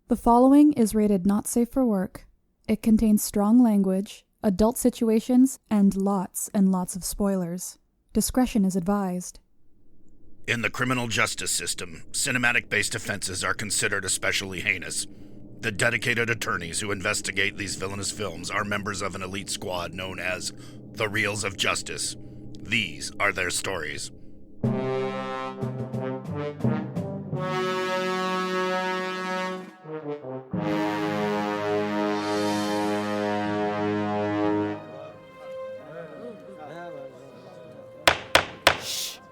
The following is rated not safe for work. It contains strong language, adult situations, and lots of spoilers. Discretion is advised. In the criminal justice system, cinematic-based offenses are considered especially heinous. The dedicated attorneys who investigate these villainous films are members of an elite squad known as the Reels of Justice. These are their stories.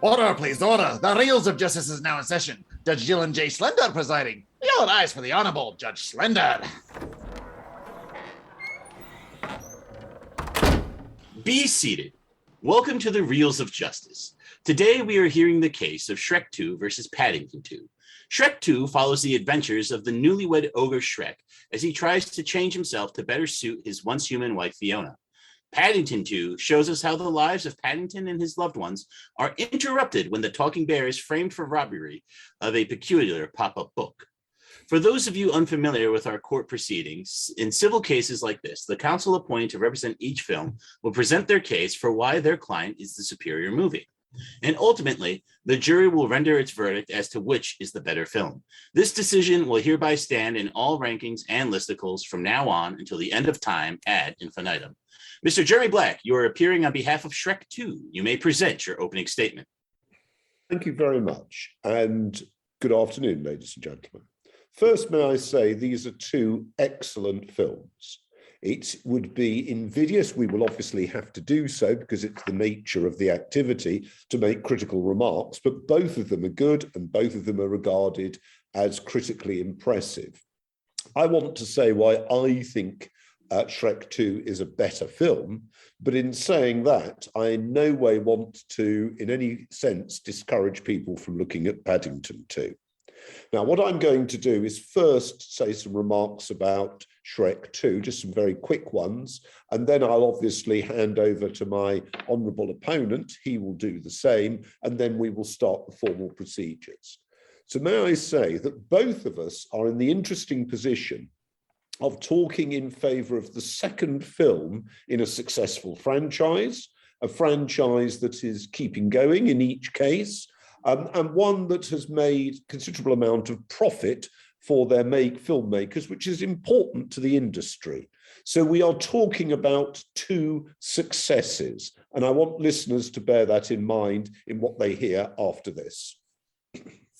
Order, please, order. The Reels of Justice is now in session. Judge Gillen J. Schlender presiding. Your eyes for the Honorable Judge Schlender. Be seated. Welcome to the Reels of Justice. Today we are hearing the case of Shrek 2 versus Paddington 2. Shrek 2 follows the adventures of the newlywed ogre Shrek as he tries to change himself to better suit his once human wife Fiona. Paddington 2 shows us how the lives of Paddington and his loved ones are interrupted when the talking bear is framed for robbery of a peculiar pop-up book. For those of you unfamiliar with our court proceedings, in civil cases like this, the counsel appointed to represent each film will present their case for why their client is the superior movie. And ultimately, the jury will render its verdict as to which is the better film. This decision will hereby stand in all rankings and listicles from now on until the end of time ad infinitum. Mr. Jeremy Black, you are appearing on behalf of Shrek 2. You may present your opening statement. Thank you very much, and good afternoon, ladies and gentlemen. First, may I say these are two excellent films. It would be invidious, we will obviously have to do so because it's the nature of the activity to make critical remarks, but both of them are good and both of them are regarded as critically impressive. I want to say why I think Shrek 2 is a better film, but in saying that, I in no way want to, in any sense, discourage people from looking at Paddington 2. Now, what I'm going to do is first say some remarks about Shrek 2, just some very quick ones, and then I'll obviously hand over to my honourable opponent. He will do the same, and then we will start the formal procedures. So may I say that both of us are in the interesting position of talking in favour of the second film in a successful franchise, a franchise that is keeping going in each case, and one that has made considerable amount of profit for their filmmakers, which is important to the industry. So we are talking about two successes, and I want listeners to bear that in mind in what they hear after this.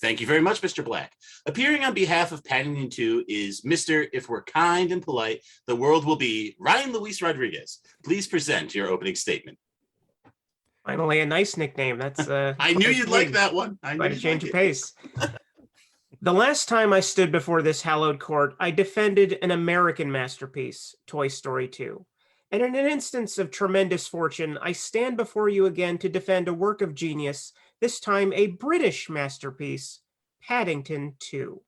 Thank you very much, Mr. Black. Appearing on behalf of Paddington 2 is Mr. If we're kind and polite, the world will be Ryan Luis Rodriguez. Please present your opening statement. Finally, a nice nickname. That's I knew you'd like that one. Quite a change of pace. The last time I stood before this hallowed court, I defended an American masterpiece, Toy Story 2. And in an instance of tremendous fortune, I stand before you again to defend a work of genius, this time a British masterpiece, Paddington 2.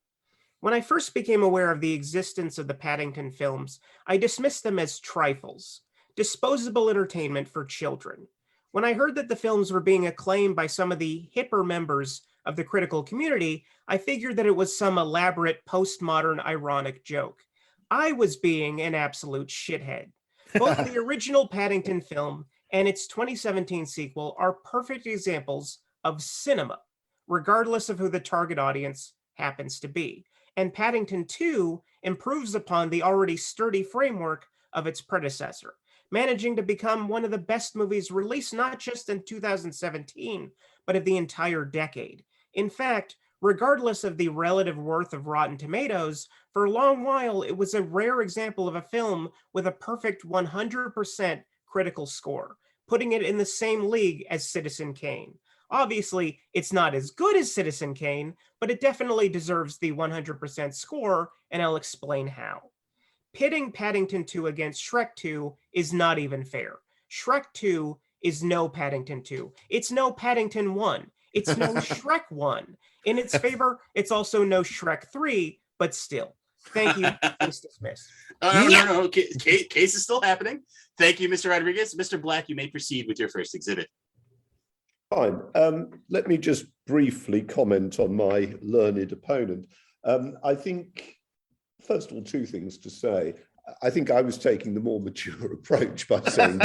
When I first became aware of the existence of the Paddington films, I dismissed them as trifles, disposable entertainment for children. When I heard that the films were being acclaimed by some of the hipper members of the critical community, I figured that it was some elaborate postmodern ironic joke. I was being an absolute shithead. Both the original Paddington film and its 2017 sequel are perfect examples of cinema, regardless of who the target audience happens to be. And Paddington 2 improves upon the already sturdy framework of its predecessor, managing to become one of the best movies released not just in 2017, but of the entire decade. In fact, regardless of the relative worth of Rotten Tomatoes, for a long while it was a rare example of a film with a perfect 100% critical score, putting it in the same league as Citizen Kane. Obviously, it's not as good as Citizen Kane, but it definitely deserves the 100% score, and I'll explain how. Pitting Paddington 2 against Shrek 2 is not even fair. Shrek 2 is no Paddington 2. It's no Paddington 1. It's no Shrek 1. In its favor, it's also no Shrek 3, but still. Thank you. Case dismissed. No. Case is still happening. Thank you, Mr. Rodriguez. Mr. Black, you may proceed with your first exhibit. Fine. Let me just briefly comment on my learned opponent. I think first of all, two things to say. I think I was taking the more mature approach by saying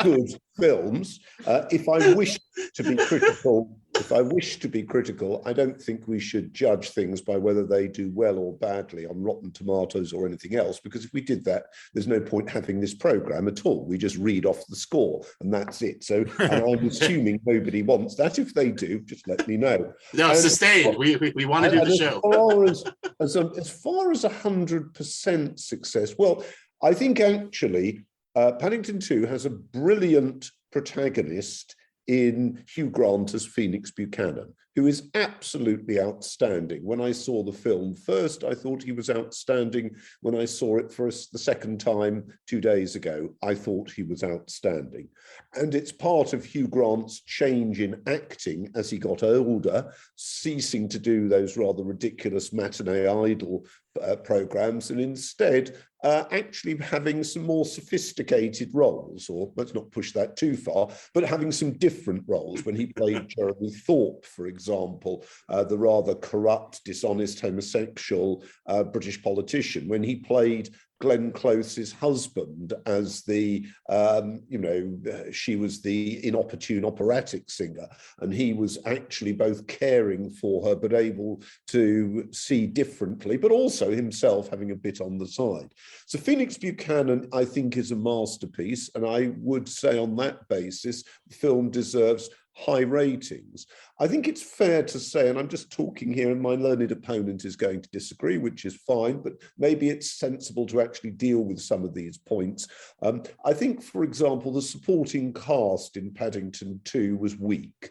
good films. If I wish to be critical, I don't think we should judge things by whether they do well or badly on Rotten Tomatoes or anything else, because if we did that, there's no point having this program at all. We just read off the score and that's it. So, and I'm assuming nobody wants that. If they do, just let me know. No, and, sustained. We want to do the show. As far as 100% success, well, I think actually Paddington 2 has a brilliant protagonist in Hugh Grant as Phoenix Buchanan, who is absolutely outstanding. When I saw the film first, I thought he was outstanding. When I saw it for the second time 2 days ago, I thought he was outstanding. And it's part of Hugh Grant's change in acting as he got older, ceasing to do those rather ridiculous matinee idol programs, and instead actually having some more sophisticated roles, or let's not push that too far, but having some different roles. When he played Jeremy Thorpe, for example, the rather corrupt, dishonest, homosexual British politician, when he played Glenn Close's husband as the, she was the inopportune operatic singer, and he was actually both caring for her but able to see differently, but also himself having a bit on the side. So Phoenix Buchanan, I think, is a masterpiece, and I would say on that basis, the film deserves high ratings. I think it's fair to say, and I'm just talking here and my learned opponent is going to disagree, which is fine, but maybe it's sensible to actually deal with some of these points. I think, for example, the supporting cast in Paddington 2 was weak.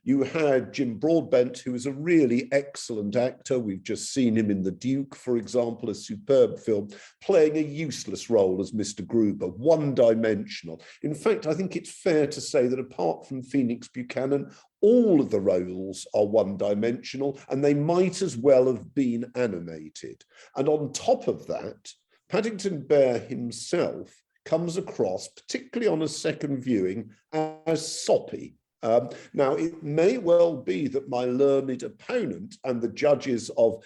You had Jim Broadbent, who is a really excellent actor. We've just seen him in The Duke, for example, a superb film, playing a useless role as Mr. Gruber, one-dimensional. In fact, I think it's fair to say that apart from Phoenix Buchanan, all of the roles are one-dimensional, and they might as well have been animated. And on top of that, Paddington Bear himself comes across, particularly on a second viewing, as soppy. Now, it may well be that my learned opponent and the judges of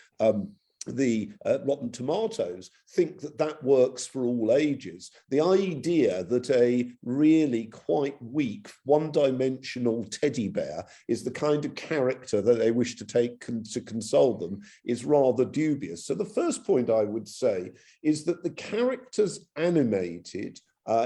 the Rotten Tomatoes think that that works for all ages. The idea that a really quite weak, one-dimensional teddy bear is the kind of character that they wish to take to console them is rather dubious. So the first point I would say is that the characters animated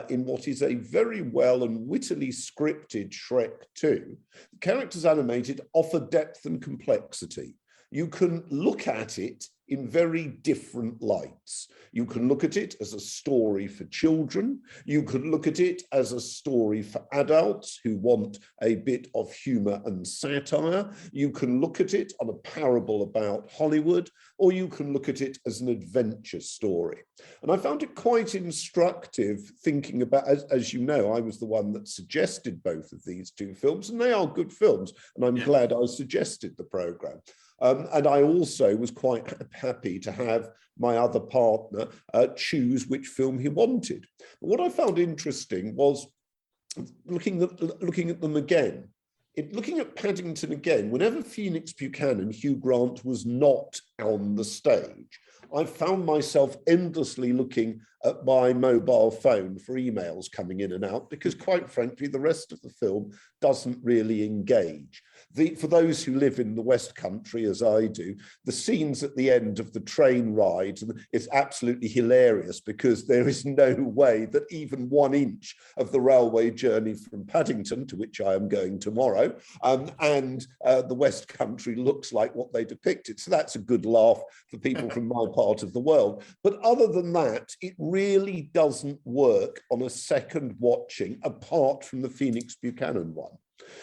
in what is a very well and wittily scripted Shrek 2, the characters animated offer depth and complexity. You can look at it in very different lights. You can look at it as a story for children. You could look at it as a story for adults who want a bit of humor and satire. You can look at it on a parable about Hollywood, or you can look at it as an adventure story. And I found it quite instructive thinking about, as you know, I was the one that suggested both of these two films, and they are good films, and I'm glad I suggested the program. And I also was quite happy to have my other partner choose which film he wanted. But what I found interesting was looking at them again. Looking at Paddington again, whenever Phoenix Buchanan, Hugh Grant, was not on the stage, I found myself endlessly looking at my mobile phone for emails coming in and out, because quite frankly, the rest of the film doesn't really engage. For those who live in the West Country, as I do, the scenes at the end of the train ride, it's absolutely hilarious because there is no way that even 1 inch of the railway journey from Paddington, to which I am going tomorrow, and the West Country looks like what they depicted. So that's a good laugh for people from my part of the world. But other than that, it really doesn't work on a second watching apart from the Phoenix Buchanan one.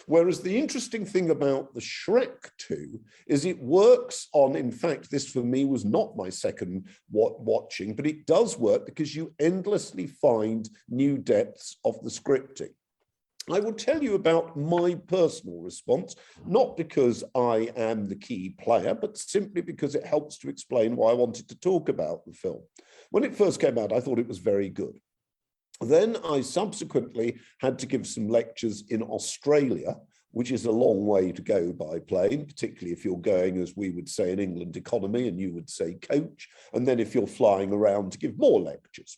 Whereas the interesting thing about the Shrek 2 is it works on, in fact, this for me was not my second watching, but it does work because you endlessly find new depths of the scripting. I will tell you about my personal response, not because I am the key player, but simply because it helps to explain why I wanted to talk about the film. When it first came out, I thought it was very good. Then I subsequently had to give some lectures in Australia, which is a long way to go by plane, particularly if you're going, as we would say in England, economy, and you would say coach, and then if you're flying around to give more lectures.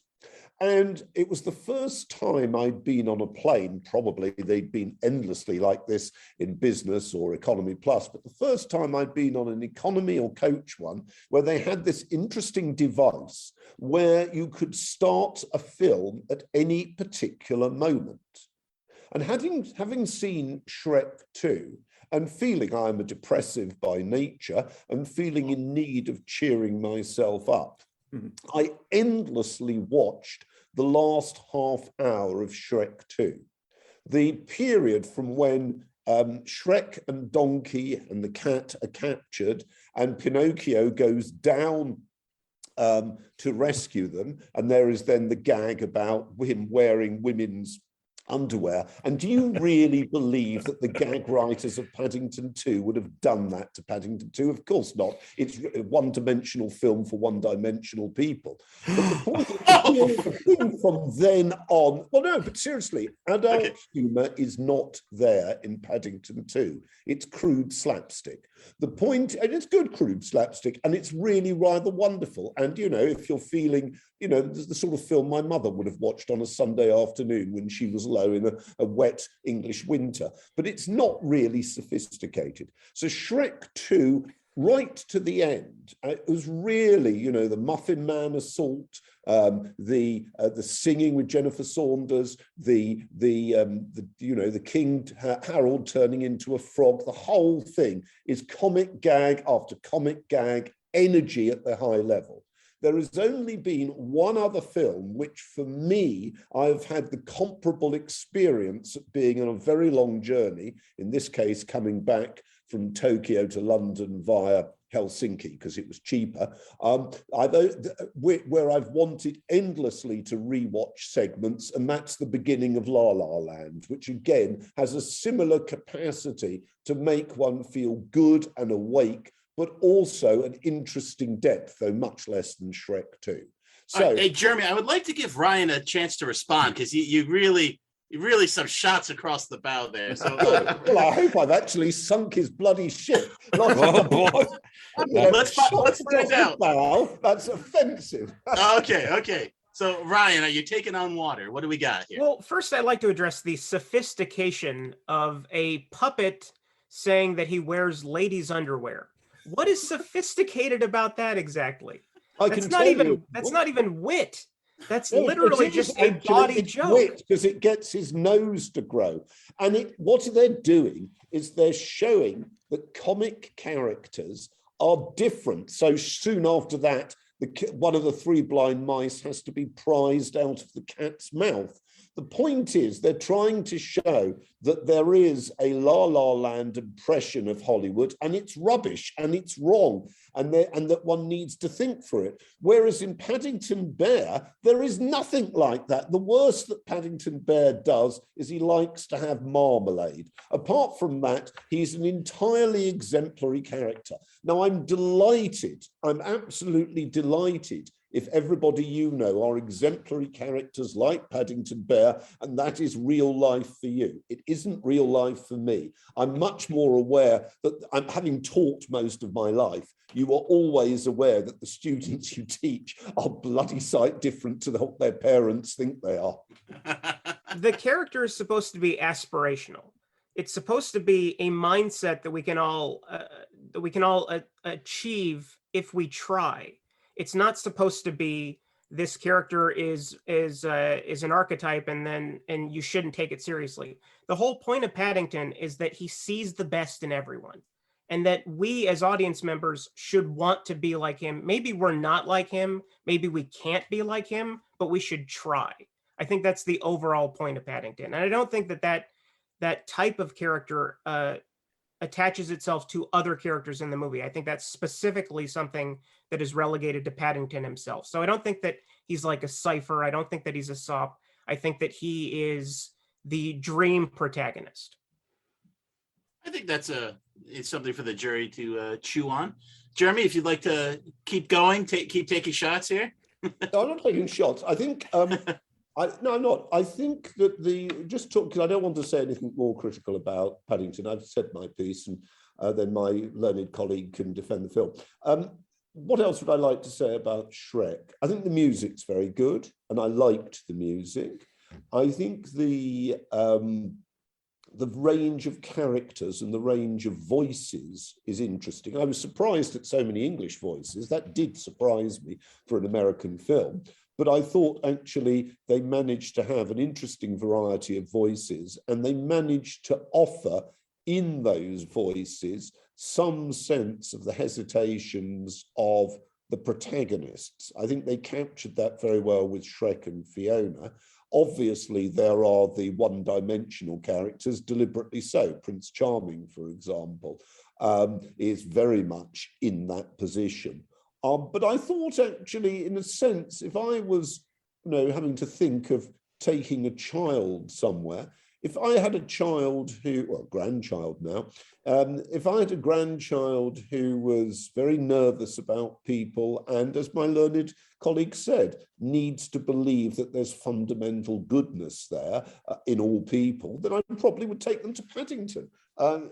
And it was the first time I'd been on a plane, probably they'd been endlessly like this in business or economy plus, but the first time I'd been on an economy or coach one where they had this interesting device where you could start a film at any particular moment. And having seen Shrek 2 and feeling I'm a depressive by nature and feeling in need of cheering myself up, I endlessly watched the last half hour of Shrek 2. The period from when Shrek and Donkey and the cat are captured and Pinocchio goes down to rescue them. And there is then the gag about him wearing women's underwear. And do you really believe that the gag writers of Paddington 2 would have done that to Paddington 2? Of course not. It's a one-dimensional film for one-dimensional people. But the point is, the thing from then on, well, no, but seriously, adult humour is not there in Paddington 2. It's crude slapstick. The point, and it's good crude slapstick, and it's really rather wonderful. And, you know, if you're feeling, you know, the sort of film my mother would have watched on a Sunday afternoon when she was low in a wet English winter, but it's not really sophisticated. So Shrek 2, right to the end, it was really, you know, the Muffin Man assault, the singing with Jennifer Saunders, the King Harold turning into a frog. The whole thing is comic gag after comic gag, energy at the high level. There has only been one other film which, for me, I've had the comparable experience of being on a very long journey, in this case, coming back from Tokyo to London via Helsinki because it was cheaper, where I've wanted endlessly to rewatch segments, and that's the beginning of La La Land, which again has a similar capacity to make one feel good and awake, but also an interesting depth, though much less than Shrek 2. So, hey, Jeremy, I would like to give Ryan a chance to respond because you really some shots across the bow there. So, well, I hope I've actually sunk his bloody ship. Let's find out. Bow, that's offensive. Okay. So, Ryan, are you taking on water? What do we got here? Well, first, I'd like to address the sophistication of a puppet saying that he wears ladies' underwear. What is sophisticated about that exactly? That's not even wit. That's literally just a body joke. Because it gets his nose to grow. And what they're doing is they're showing that comic characters are different. So soon after that, one of the three blind mice has to be prized out of the cat's mouth. The point is they're trying to show that there is a La La Land impression of Hollywood, and it's rubbish and it's wrong, and that one needs to think for it. Whereas in Paddington Bear, there is nothing like that. The worst that Paddington Bear does is he likes to have marmalade. Apart from that, he's an entirely exemplary character. Now, I'm absolutely delighted if everybody you know are exemplary characters like Paddington Bear, and that is real life for you. It isn't real life for me. I'm much more aware that I'm having taught most of my life. You are always aware that the students you teach are bloody sight different to what their parents think they are. The character is supposed to be aspirational. It's supposed to be a mindset that we can all achieve if we try. It's not supposed to be this character is an archetype and you shouldn't take it seriously. The whole point of Paddington is that he sees the best in everyone, and that we as audience members should want to be like him. Maybe we're not like him, maybe we can't be like him, but we should try. I think that's the overall point of Paddington, and I don't think that type of character attaches itself to other characters in the movie. I think that's specifically something that is relegated to Paddington himself. So I don't think that he's like a Cypher. I don't think that he's a Sop. I think that he is the dream protagonist. I think it's something for the jury to chew on. Jeremy, if you'd like to keep going, keep taking shots here. No, I'm not taking shots. I think No, I'm not. I think that because I don't want to say anything more critical about Paddington. I've said my piece, and then my learned colleague can defend the film. What else would I like to say about Shrek? I think the music's very good, and I liked the music. I think the range of characters and the range of voices is interesting. I was surprised at so many English voices. That did surprise me for an American film. But I thought actually they managed to have an interesting variety of voices, and they managed to offer in those voices some sense of the hesitations of the protagonists. I think they captured that very well with Shrek and Fiona. Obviously, there are the one-dimensional characters, deliberately so. Prince Charming, for example, is very much in that position. But I thought actually, in a sense, if I was, having to think of taking a child somewhere, if I had a child grandchild now, if I had a grandchild who was very nervous about people and, as my learned colleague said, needs to believe that there's fundamental goodness there in all people, then I probably would take them to Paddington.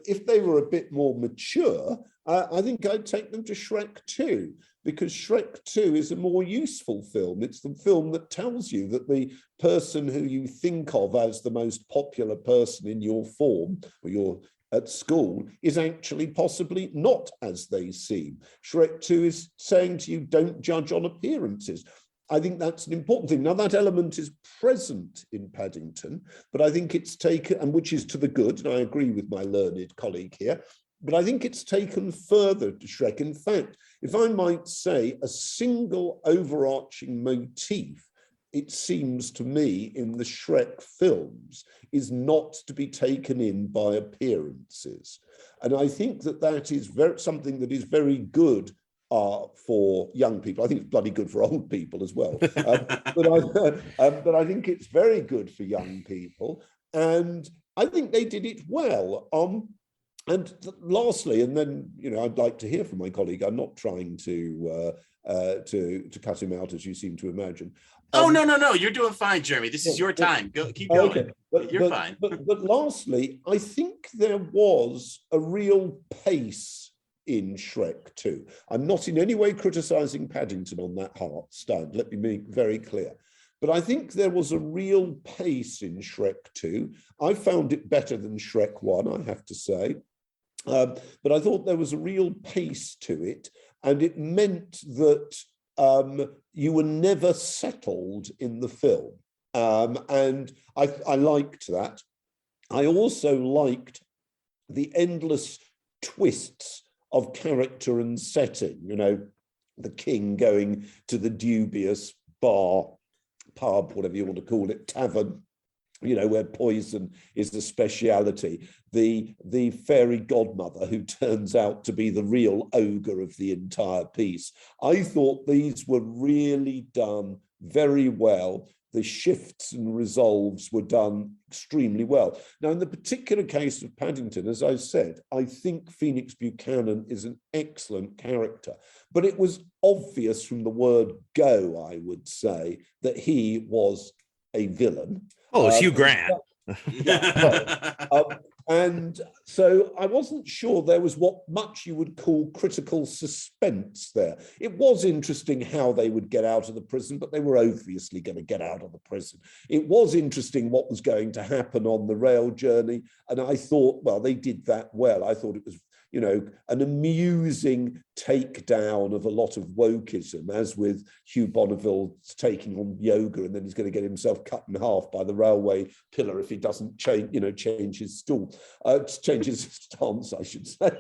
If they were a bit more mature, I think I'd take them to Shrek 2, because Shrek 2 is a more useful film. It's the film that tells you that the person who you think of as the most popular person in your form, or you're at school, is actually possibly not as they seem. Shrek 2 is saying to you, don't judge on appearances. I think that's an important thing. Now, that element is present in Paddington, but I think it's taken, and which is to the good, and I agree with my learned colleague here, but I think it's taken further to Shrek. In fact, if I might say, a single overarching motif, it seems to me, in the Shrek films, is not to be taken in by appearances. And I think that is something that is very good for young people. I think it's bloody good for old people as well. But I think it's very good for young people. And I think they did it well. And lastly, and then, I'd like to hear from my colleague. I'm not trying to cut him out, as you seem to imagine. No. You're doing fine, Jeremy. This is your time. Keep going. Okay. You're fine. But lastly, I think there was a real pace in Shrek 2. I'm not in any way criticizing Paddington on that stand. Let me make very clear. But I think there was a real pace in Shrek 2. I found it better than Shrek 1, I have to say. But I thought there was a real pace to it. And it meant that you were never settled in the film. And I liked that. I also liked the endless twists of character and setting, the king going to the dubious bar, pub, whatever you want to call it, tavern, where poison is the speciality. The fairy godmother who turns out to be the real ogre of the entire piece. I thought these were really done very well. The shifts and resolves were done extremely well. Now, in the particular case of Paddington, as I said, I think Phoenix Buchanan is an excellent character, but it was obvious from the word go, I would say, that he was a villain. Oh, it's Hugh Grant. And so I wasn't sure there was what much you would call critical suspense there. It was interesting how they would get out of the prison, but they were obviously going to get out of the prison. It was interesting what was going to happen on the rail journey. And I thought, well, they did that well. I thought it was, an amusing takedown of a lot of wokeism, as with Hugh Bonneville taking on yoga, and then he's going to get himself cut in half by the railway pillar if he doesn't change his change his stance, I should say.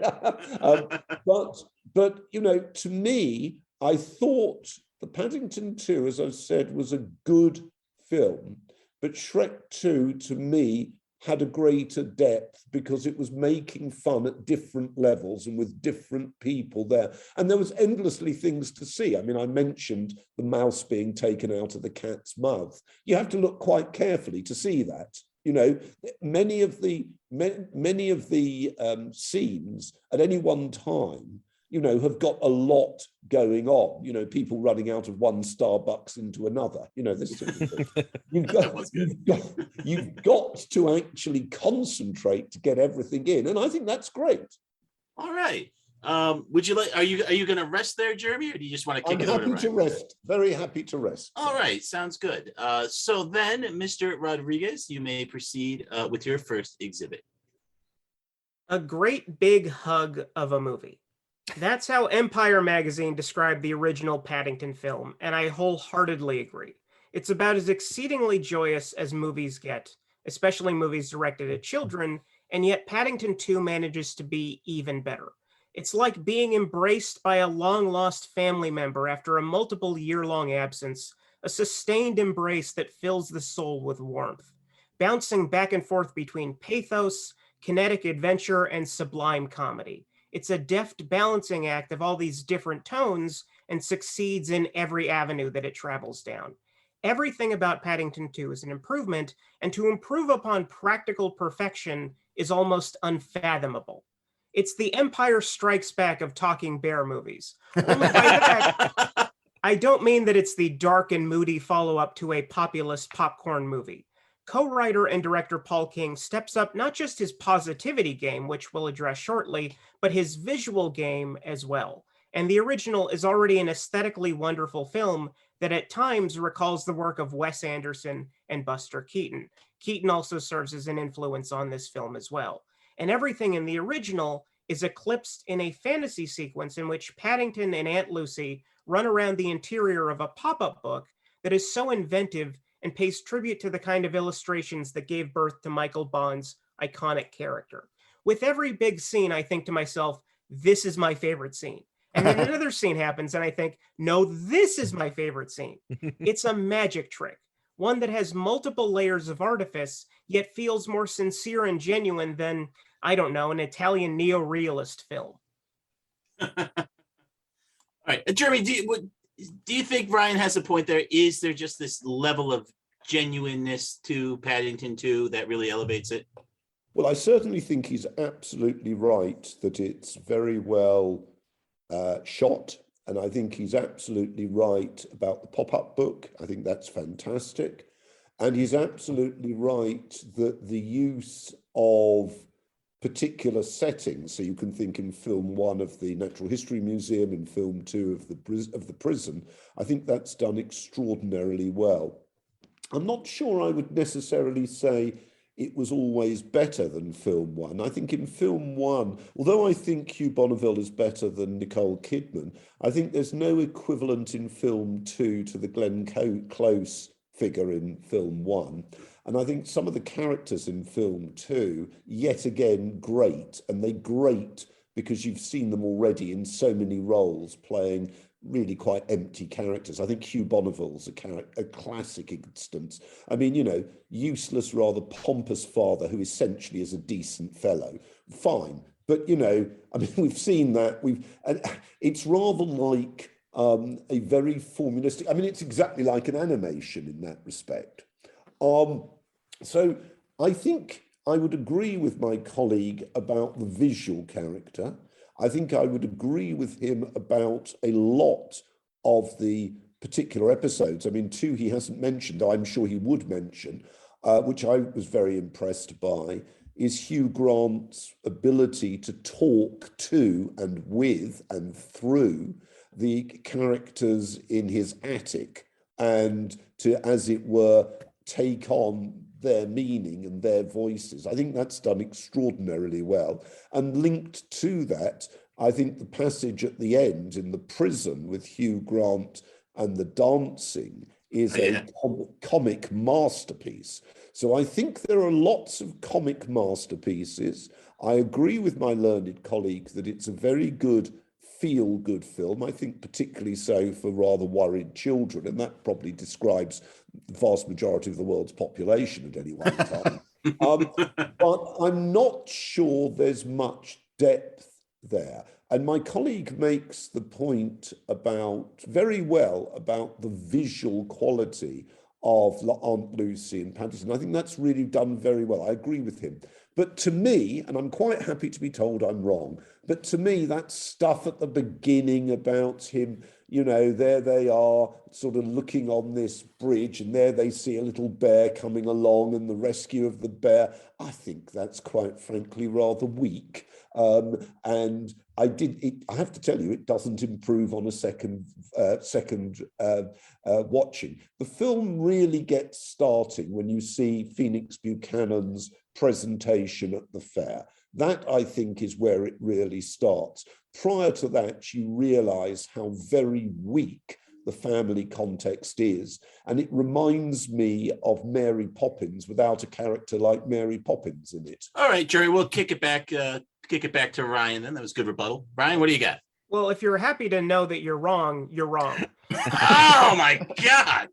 But to me, I thought the Paddington 2, as I've said, was a good film, but Shrek 2, to me, had a greater depth because it was making fun at different levels and with different people there. And there was endlessly things to see. I mean, I mentioned the mouse being taken out of the cat's mouth. You have to look quite carefully to see that. Many of the scenes at any one time, have got a lot going on, people running out of one Starbucks into another, this sort of thing. You've got to actually concentrate to get everything in. And I think that's great. All right. Would you like, are you going to rest there, Jeremy, or do you just want to kick it over? I'm happy to rest. Very happy to rest. All right. Sounds good. So then, Mr. Rodriguez, you may proceed with your first exhibit. A great big hug of a movie. That's how Empire magazine described the original Paddington film, and I wholeheartedly agree. It's about as exceedingly joyous as movies get, especially movies directed at children, and yet Paddington 2 manages to be even better. It's like being embraced by a long-lost family member after a multiple year-long absence, a sustained embrace that fills the soul with warmth, bouncing back and forth between pathos, kinetic adventure, and sublime comedy. It's a deft balancing act of all these different tones and succeeds in every avenue that it travels down. Everything about Paddington 2 is an improvement, and to improve upon practical perfection is almost unfathomable. It's the Empire Strikes Back of talking bear movies. Only by that, I don't mean that it's the dark and moody follow-up to a populist popcorn movie. Co-writer and director Paul King steps up not just his positivity game, which we'll address shortly, but his visual game as well. And the original is already an aesthetically wonderful film that at times recalls the work of Wes Anderson and Buster Keaton. Keaton also serves as an influence on this film as well. And everything in the original is eclipsed in a fantasy sequence in which Paddington and Aunt Lucy run around the interior of a pop-up book that is so inventive and pays tribute to the kind of illustrations that gave birth to Michael Bond's iconic character. With every big scene, I think to myself, this is my favorite scene. And then another scene happens and I think, no, this is my favorite scene. It's a magic trick, one that has multiple layers of artifice, yet feels more sincere and genuine than, I don't know, an Italian neo-realist film. All right, Jeremy, do you think Ryan has a point there? Is there just this level of genuineness to Paddington 2 that really elevates it? Well, I certainly think he's absolutely right that it's very well shot. And I think he's absolutely right about the pop-up book. I think that's fantastic. And he's absolutely right that the use of particular settings, so you can think in film 1 of the Natural History Museum, in film 2 of the prison, I think that's done extraordinarily well. I'm not sure I would necessarily say it was always better than film 1. I think in film 1, although I think Hugh Bonneville is better than Nicole Kidman, I think there's no equivalent in film 2 to the Glenn Close figure in film 1. And I think some of the characters in film 2, yet again, great. And they're great because you've seen them already in so many roles playing really quite empty characters. I think Hugh Bonneville's a classic instance. I mean, useless, rather pompous father who essentially is a decent fellow. Fine. But, I mean, we've seen that. And it's rather like a very formulistic, I mean, it's exactly like an animation in that respect. So I think I would agree with my colleague about the visual character. I think I would agree with him about a lot of the particular episodes. I mean, 2 he hasn't mentioned, I'm sure he would mention, which I was very impressed by, is Hugh Grant's ability to talk to and with and through the characters in his attic and to, as it were, take on their meaning and their voices. I think that's done extraordinarily well. And linked to that, I think the passage at the end in the prison with Hugh Grant and the dancing is a comic masterpiece. So I think there are lots of comic masterpieces. I agree with my learned colleague that it's a very good feel-good film, I think particularly so for rather worried children, and that probably describes the vast majority of the world's population at any one time. But I'm not sure there's much depth there. And my colleague makes the point very well about the visual quality of Aunt Lucy and Paddington. I think that's really done very well. I agree with him. But to me, and I'm quite happy to be told I'm wrong, but to me, that stuff at the beginning about him, there they are sort of looking on this bridge, and there they see a little bear coming along and the rescue of the bear. I think that's quite frankly rather weak. And I have to tell you, it doesn't improve on a second watching. The film really gets starting when you see Phoenix Buchanan's presentation at the fair. That, I think, is where it really starts. Prior to that, you realize how very weak the family context is. And it reminds me of Mary Poppins without a character like Mary Poppins in it. All right, Jerry, we'll kick it back to Ryan then. That was good rebuttal. Ryan, what do you got? Well, if you're happy to know that you're wrong, you're wrong. Oh, my God.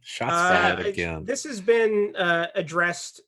Shots fired again. This has been addressed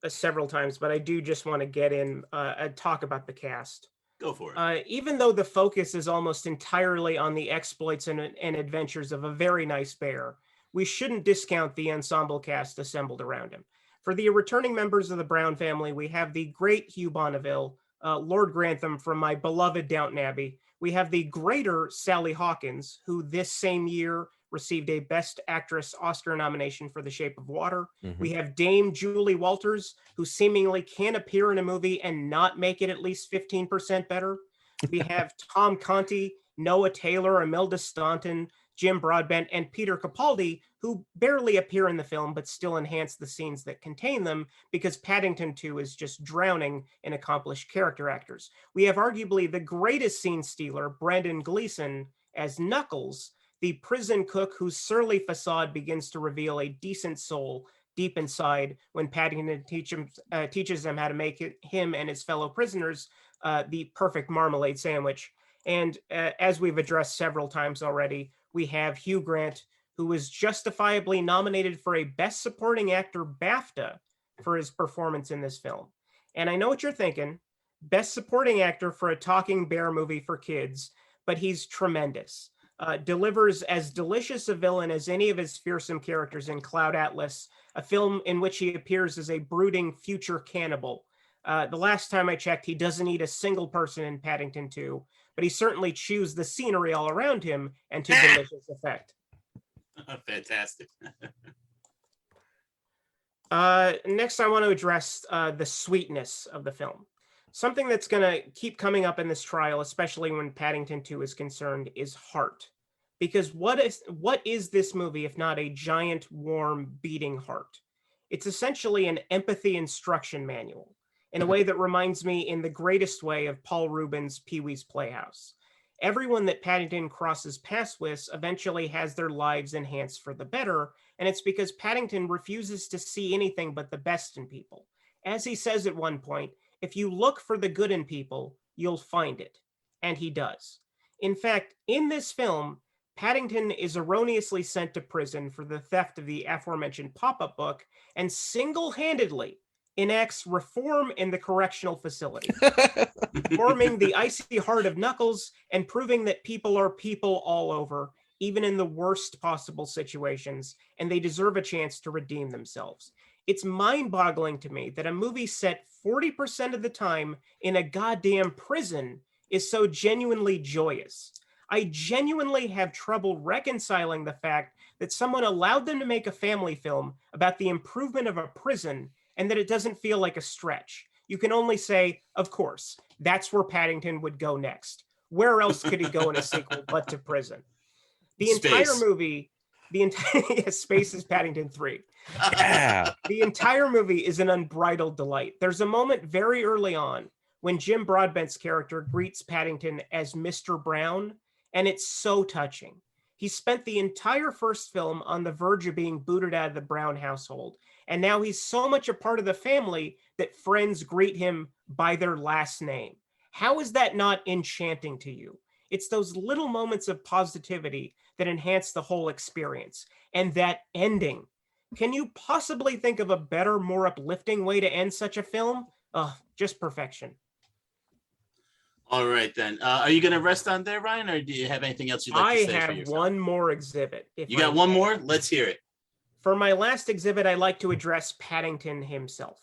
several times, but I do just want to get in and talk about the cast. Go for it. Even though the focus is almost entirely on the exploits and adventures of a very nice bear, we shouldn't discount the ensemble cast assembled around him. For the returning members of the Brown family, we have the great Hugh Bonneville, Lord Grantham from my beloved Downton Abbey. We have the greater Sally Hawkins, who this same year received a Best Actress Oscar nomination for The Shape of Water. Mm-hmm. We have Dame Julie Walters, who seemingly can appear in a movie and not make it at least 15% better. We have Tom Conti, Noah Taylor, Imelda Staunton, Jim Broadbent, and Peter Capaldi, who barely appear in the film but still enhance the scenes that contain them because Paddington 2 is just drowning in accomplished character actors. We have arguably the greatest scene stealer, Brendan Gleeson, as Knuckles, the prison cook whose surly facade begins to reveal a decent soul deep inside when Paddington teaches them how to make him and his fellow prisoners the perfect marmalade sandwich. And as we've addressed several times already, we have Hugh Grant, who was justifiably nominated for a Best Supporting Actor BAFTA for his performance in this film. And I know what you're thinking, Best Supporting Actor for a talking bear movie for kids, but he's tremendous. Delivers as delicious a villain as any of his fearsome characters in Cloud Atlas, a film in which he appears as a brooding future cannibal. The last time I checked, he doesn't eat a single person in Paddington 2, but he certainly chews the scenery all around him and to delicious effect. Fantastic. Next, I want to address the sweetness of the film. Something that's going to keep coming up in this trial, especially when Paddington 2 is concerned, is heart. Because what is this movie if not a giant, warm, beating heart? It's essentially an empathy instruction manual, in a way that reminds me in the greatest way of Paul Rubens' Pee-wee's Playhouse. Everyone that Paddington crosses paths with eventually has their lives enhanced for the better, and it's because Paddington refuses to see anything but the best in people. As he says at one point, if you look for the good in people, you'll find it. And he does. In fact, in this film, Paddington is erroneously sent to prison for the theft of the aforementioned pop-up book and single-handedly enacts reform in the correctional facility, forming the icy heart of Knuckles and proving that people are people all over, even in the worst possible situations, and they deserve a chance to redeem themselves. It's mind-boggling to me that a movie set 40% of the time in a goddamn prison is so genuinely joyous. I genuinely have trouble reconciling the fact that someone allowed them to make a family film about the improvement of a prison and that it doesn't feel like a stretch. You can only say, of course, that's where Paddington would go next. Where else could he go in a sequel but to prison? The entire movie, Space is Paddington 3. Yeah. The entire movie is an unbridled delight. There's a moment very early on when Jim Broadbent's character greets Paddington as Mr. Brown, and it's so touching. He spent the entire first film on the verge of being booted out of the Brown household, and now he's so much a part of the family that friends greet him by their last name. How is that not enchanting to you? It's those little moments of positivity that enhance the whole experience. And that ending. Can you possibly think of a better, more uplifting way to end such a film? Just perfection. All right, then. Are you going to rest on there, Ryan, or do you have anything else you'd like to say for yourself? I have one more exhibit. You got one more? Let's hear it. For my last exhibit, I'd like to address Paddington himself.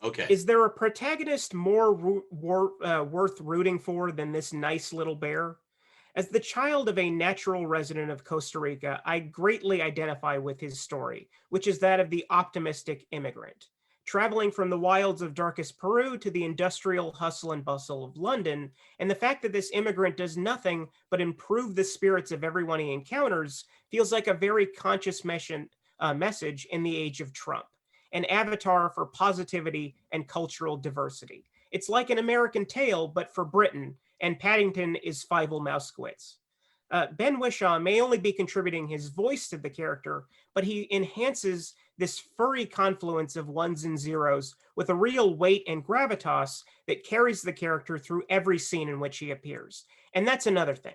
Okay. Is there a protagonist more worth rooting for than this nice little bear? As the child of a natural resident of Costa Rica, I greatly identify with his story, which is that of the optimistic immigrant. Traveling from the wilds of darkest Peru to the industrial hustle and bustle of London, and the fact that this immigrant does nothing but improve the spirits of everyone he encounters feels like a very conscious message in the age of Trump, an avatar for positivity and cultural diversity. It's like an American Tale, but for Britain, and Paddington is Fievel Mousekewitz. Ben Whishaw may only be contributing his voice to the character, but he enhances this furry confluence of ones and zeros with a real weight and gravitas that carries the character through every scene in which he appears. And that's another thing.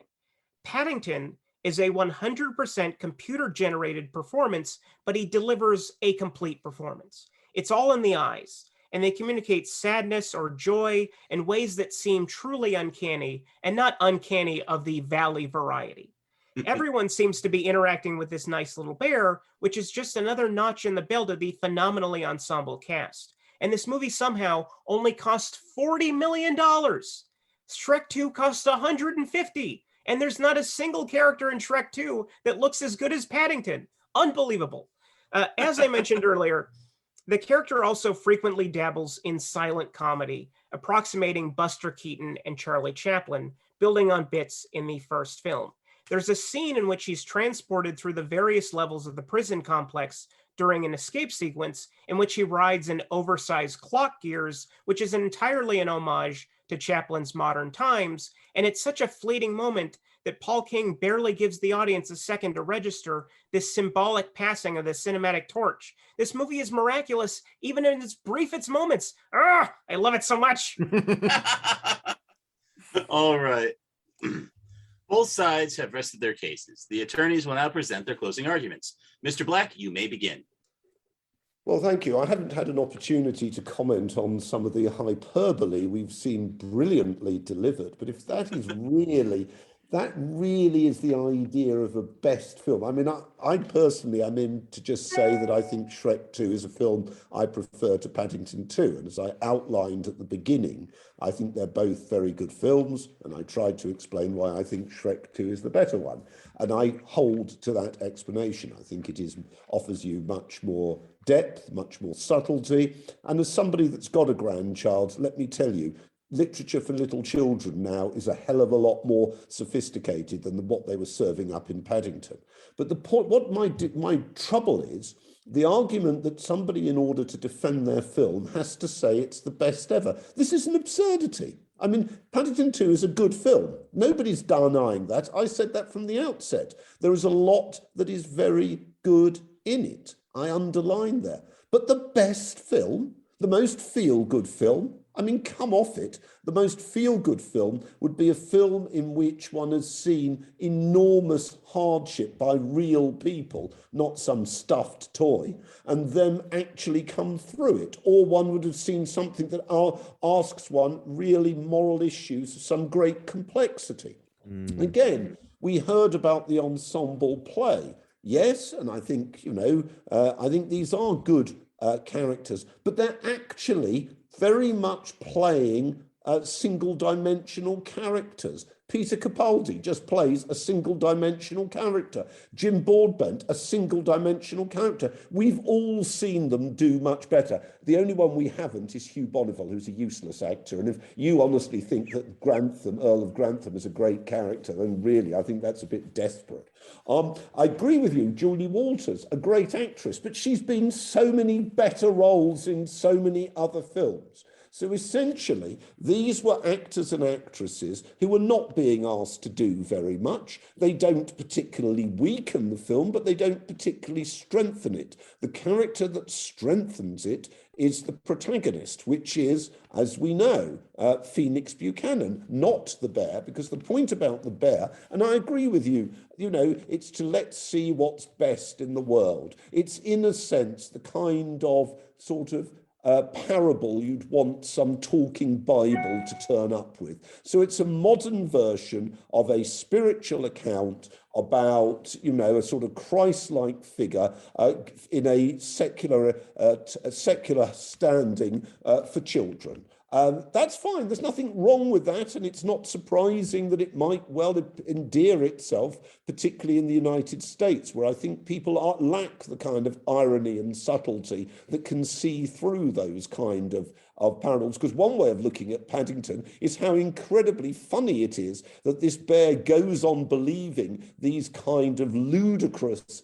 Paddington is a 100% computer-generated performance, but he delivers a complete performance. It's all in the eyes, and they communicate sadness or joy in ways that seem truly uncanny, and not uncanny of the valley variety. Everyone seems to be interacting with this nice little bear, which is just another notch in the belt of the phenomenally ensemble cast. And this movie somehow only cost $40 million. Shrek 2 cost $150, and there's not a single character in Shrek 2 that looks as good as Paddington. Unbelievable. As I mentioned earlier, the character also frequently dabbles in silent comedy, approximating Buster Keaton and Charlie Chaplin, building on bits in the first film. There's a scene in which he's transported through the various levels of the prison complex during an escape sequence in which he rides in oversized clock gears, which is entirely an homage to Chaplin's Modern Times. And it's such a fleeting moment that Paul King barely gives the audience a second to register this symbolic passing of the cinematic torch. This movie is miraculous, even in its briefest moments. I love it so much. All right. Both sides have rested their cases. The attorneys will now present their closing arguments. Mr. Black, you may begin. Well, thank you. I haven't had an opportunity to comment on some of the hyperbole we've seen brilliantly delivered, but if that is really, that really is the idea of a best film. I mean, I personally am in to just say that I think Shrek 2 is a film I prefer to Paddington 2. And as I outlined at the beginning, I think they're both very good films. And I tried to explain why I think Shrek 2 is the better one. And I hold to that explanation. I think it offers you much more depth, much more subtlety. And as somebody that's got a grandchild, let me tell you, literature for little children now is a hell of a lot more sophisticated than what they were serving up in Paddington. But the point, what my trouble is, the argument that somebody, in order to defend their film, has to say it's the best ever. This is an absurdity. I mean, Paddington 2 is a good film. Nobody's denying that. I said that from the outset. There is a lot that is very good in it. I underline there. But the best film, the most feel-good film, I mean, come off it. The most feel-good film would be a film in which one has seen enormous hardship by real people, not some stuffed toy, and them actually come through it. Or one would have seen something that asks one really moral issues of some great complexity. Again, we heard about the ensemble play. Yes, and I think, I think these are good characters, but they're actually very much playing single-dimensional characters. Peter Capaldi just plays a single-dimensional character. Jim Broadbent, a single-dimensional character. We've all seen them do much better. The only one we haven't is Hugh Bonneville, who's a useless actor. And if you honestly think that Grantham, Earl of Grantham, is a great character, then really, I think that's a bit desperate. I agree with you, Julie Walters, a great actress, but she's been in so many better roles in so many other films. So essentially, these were actors and actresses who were not being asked to do very much. They don't particularly weaken the film, but they don't particularly strengthen it. The character that strengthens it is the protagonist, which is, as we know, Phoenix Buchanan, not the bear, because the point about the bear, and I agree with you, it's to let's see what's best in the world. It's, in a sense, the kind of sort of parable you'd want some talking Bible to turn up with. So it's a modern version of a spiritual account about, a sort of Christ-like figure in a secular standing for children. That's fine. There's nothing wrong with that, and it's not surprising that it might well endear itself, particularly in the United States, where I think people lack the kind of irony and subtlety that can see through those kind of parallels. Because one way of looking at Paddington is how incredibly funny it is that this bear goes on believing these kind of ludicrous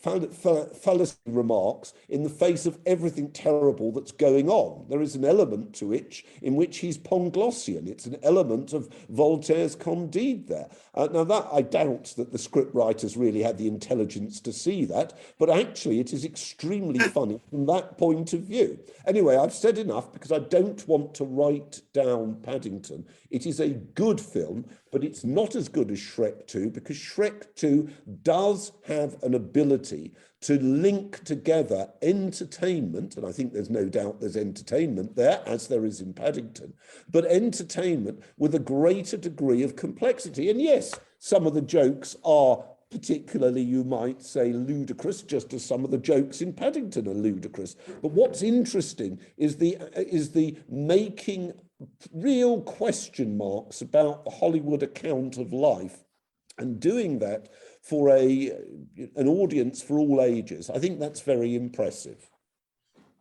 fallacy remarks in the face of everything terrible that's going on. There is an element to it in which he's Panglossian. It's an element of Voltaire's Candide there. Now that I doubt that the script writers really had the intelligence to see that, but actually it is extremely funny from that point of view. Anyway, I've said enough because I don't want to write down Paddington. It is a good film, but it's not as good as Shrek 2 because Shrek 2 does have an ability to link together entertainment, and I think there's no doubt there's entertainment there, as there is in Paddington, but entertainment with a greater degree of complexity. And yes, some of the jokes are particularly, you might say, ludicrous, just as some of the jokes in Paddington are ludicrous. But what's interesting is the making real question marks about the Hollywood account of life and doing that for an audience for all ages. I think that's very impressive.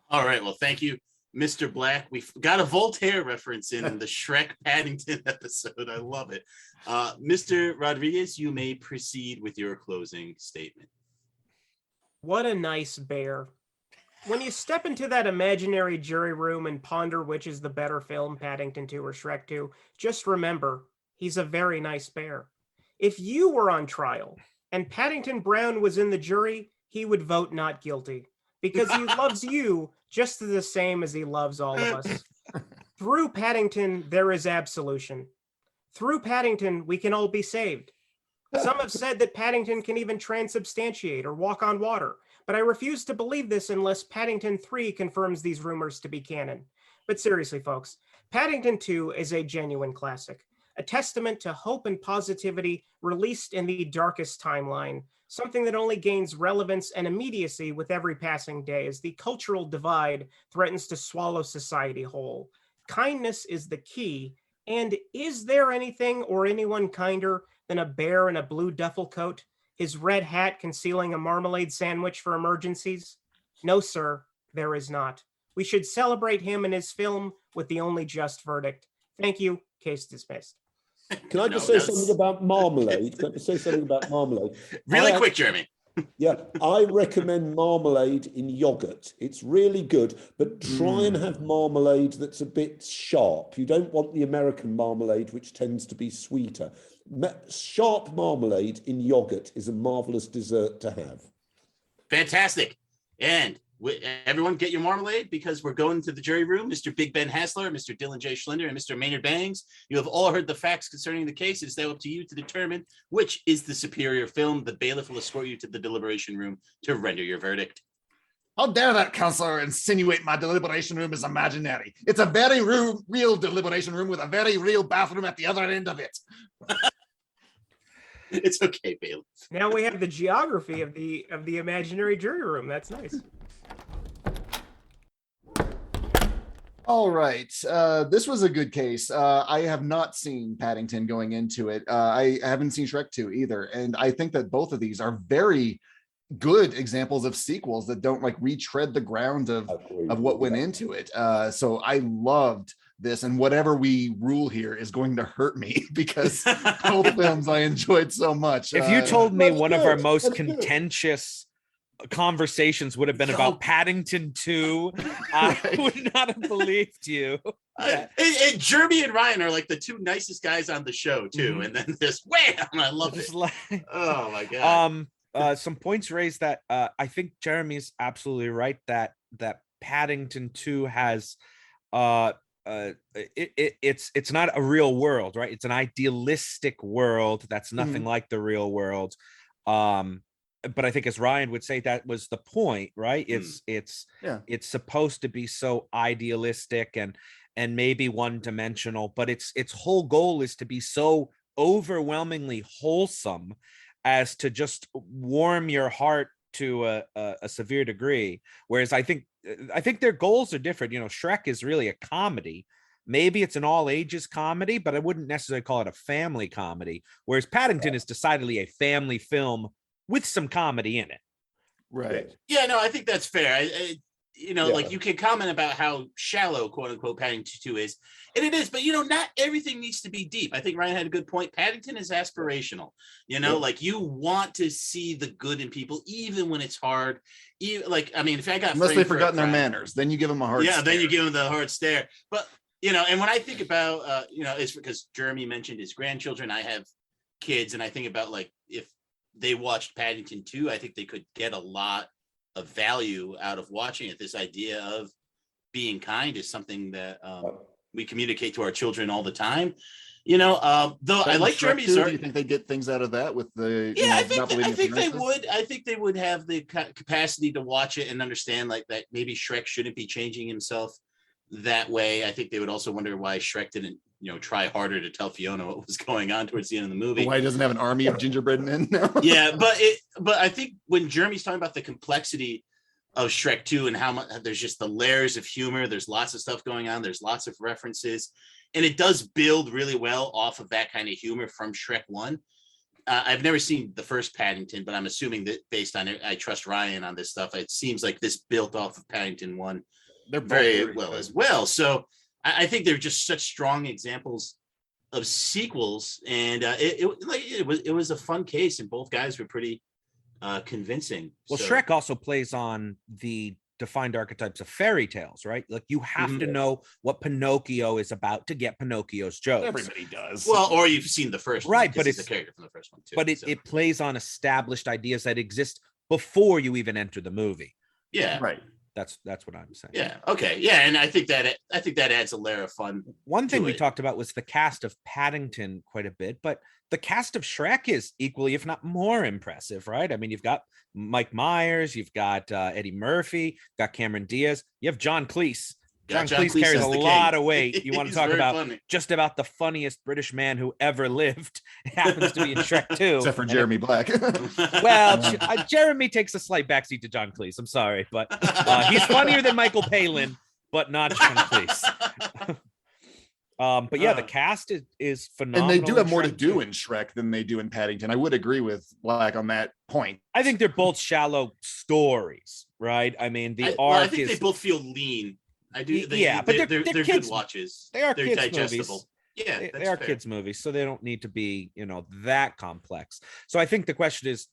All right, well, thank you, Mr. Black. We've got a Voltaire reference in the Shrek Paddington episode. I love it. Mr. Rodriguez, you may proceed with your closing statement. What a nice bear. When you step into that imaginary jury room and ponder which is the better film, Paddington 2 or Shrek 2, just remember, he's a very nice bear. If you were on trial and Paddington Brown was in the jury, he would vote not guilty because he loves you just the same as he loves all of us. Through Paddington, there is absolution. Through Paddington, we can all be saved. Some have said that Paddington can even transubstantiate or walk on water, but I refuse to believe this unless Paddington 3 confirms these rumors to be canon. But seriously, folks, Paddington 2 is a genuine classic, a testament to hope and positivity released in the darkest timeline, something that only gains relevance and immediacy with every passing day as the cultural divide threatens to swallow society whole. Kindness is the key, and is there anything or anyone kinder than a bear in a blue duffel coat, his red hat concealing a marmalade sandwich for emergencies? No, sir, there is not. We should celebrate him and his film with the only just verdict. Thank you. Case dismissed. Can I just say something about marmalade? Can I say something about marmalade? Really quick, Jeremy. Yeah, I recommend marmalade in yogurt. It's really good, but try and have marmalade that's a bit sharp. You don't want the American marmalade, which tends to be sweeter. Sharp marmalade in yogurt is a marvelous dessert to have. Fantastic. And everyone get your marmalade because we're going to the jury room. Mr. Big Ben Haslar, Mr. Dylan J. Schlender, and Mr. Maynard Bangs. You have all heard the facts concerning the case. It's now up to you to determine which is the superior film. The bailiff will escort you to the deliberation room to render your verdict. How dare that counselor insinuate my deliberation room is imaginary? It's a very real deliberation room with a very real bathroom at the other end of it. It's okay, bailiff. Now we have the geography of the imaginary jury room. That's nice. All right. This was a good case. I have not seen Paddington going into it. I haven't seen Shrek 2 either. And I think that both of these are very good examples of sequels that don't like retread the ground of what went into it. So I loved this, and whatever we rule here is going to hurt me because both films I enjoyed so much. If you told me one of our most contentious conversations would have been about Paddington 2, I would not have believed you. And Jeremy and Ryan are like the two nicest guys on the show too, and then this wham, I love it. Oh my god. Some points raised that I think Jeremy's absolutely right that Paddington 2 has it's not a real world, right? It's an idealistic world that's nothing like the real world. but I think, as Ryan would say, that was the point, right? It's supposed to be so idealistic and maybe one-dimensional, but its whole goal is to be so overwhelmingly wholesome as to just warm your heart to a severe degree. Whereas I think their goals are different. Shrek is really a comedy. Maybe it's an all ages comedy, but I wouldn't necessarily call it a family comedy. Whereas Paddington is decidedly a family film with some comedy in it. Right. Yeah, no, I think that's fair. Like you can comment about how shallow, quote unquote, Paddington 2 is, and it is, but not everything needs to be deep. I think Ryan had a good point. Paddington is aspirational. Like you want to see the good in people, even when it's hard. If I got unless they've forgotten their manners, then you give them a hard stare. Then you give them the hard stare. But and when I think about it's because Jeremy mentioned his grandchildren. I have kids, and I think about like if they watched Paddington 2, I think they could get a lot of value out of watching it. This idea of being kind is something that we communicate to our children all the time. Though I like Jeremy's. Do you think they get things out of that with the? I think they would. I think they would have the capacity to watch it and understand like that. Maybe Shrek shouldn't be changing himself that way. I think they would also wonder why Shrek didn't try harder to tell Fiona what was going on towards the end of the movie. Why he doesn't have an army of gingerbread men now. But I think when Jeremy's talking about the complexity of Shrek 2 and how much there's just the layers of humor, there's lots of stuff going on, there's lots of references, and it does build really well off of that kind of humor from Shrek 1. I've never seen the first Paddington, but I'm assuming that based on it, I trust Ryan on this stuff. It seems like this built off of Paddington 1 They're very well as well. So I think they're just such strong examples of sequels, and it was a fun case, and both guys were pretty convincing. Well, Shrek also plays on the defined archetypes of fairy tales, right? Like you have to know what Pinocchio is about to get Pinocchio's jokes. Everybody does. Well, or you've seen the first one, right? But it's a character from the first one too. But it plays on established ideas that exist before you even enter the movie. Yeah, right. That's what I'm saying. Yeah. Okay. Yeah, and I think that adds a layer of fun. One thing we talked about was the cast of Paddington quite a bit, but the cast of Shrek is equally, if not more, impressive, right? I mean, you've got Mike Myers, you've got Eddie Murphy, you've got Cameron Diaz, you have John Cleese. John Cleese carries a lot of weight. You want to talk about funny. Just about the funniest British man who ever lived. It happens to be in Shrek 2. Except for Jeremy Black. Well, Jeremy takes a slight backseat to John Cleese. I'm sorry, but he's funnier than Michael Palin, but not John Cleese. But yeah, the cast is phenomenal. And they do have more to do in Shrek than they do in Paddington. I would agree with Black on that point. I think they're both shallow stories, right? I mean, I think they both feel lean. I do. But they're kids, good watches. They're kids movies. digestible. Yeah, they are kids movies, so they don't need to be, that complex. So I think the question is,